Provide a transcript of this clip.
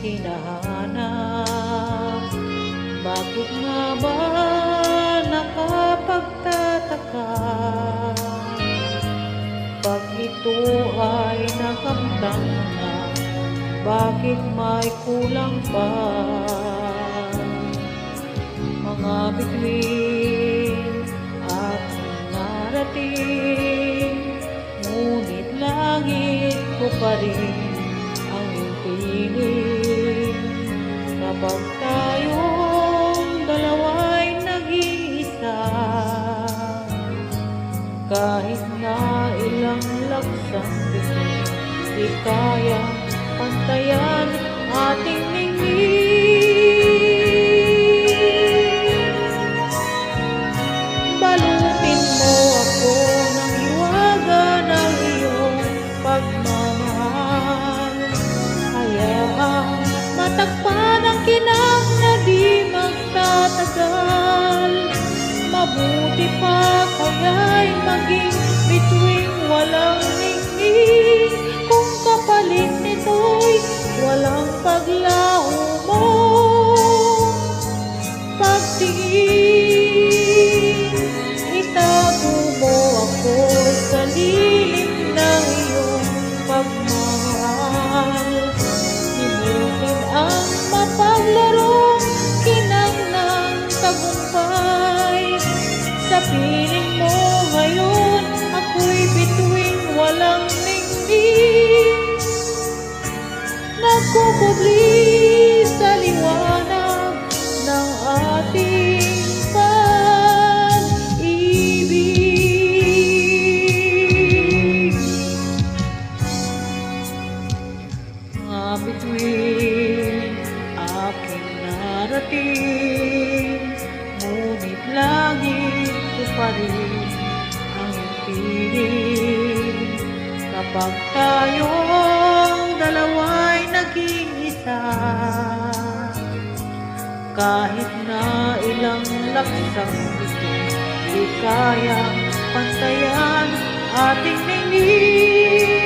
hinahanap. Bakit nga ba nakapagtataka pag ito ay nakamtang na? Bakit may kulang pa? Mga bituin at narating, ngunit langit ko pa rin ang piling. Kapag tayong dalawa'y nag-iisa, kahit na ilang laksang bituin, di kayang pantayan ating ningning. Balutin mo ako ng hiwaga ng iyong pagmamahal. Hayaang matakpan ang kinang na di magtatagal. Mabuti pa kaya'y maging bituing walang ningning, kung kapalit nito'y walang paglaho mo. Pagtingin, itago mo ako sa lilim ng iyong pagmamahal. Himukin ang mapaglarong kinang ng tagumpay. Sa piling mo ngayon, ako'y bituing walang ningning, nagkukubli sa liwanag ng ating pag-ibig. Mga bituin aking narating, ngunit langit ko pa rin ang piling. Kapag tayong dalawa'y naging isa, kahit na ilang laksang bituin, di kayang pantayan ating ningning.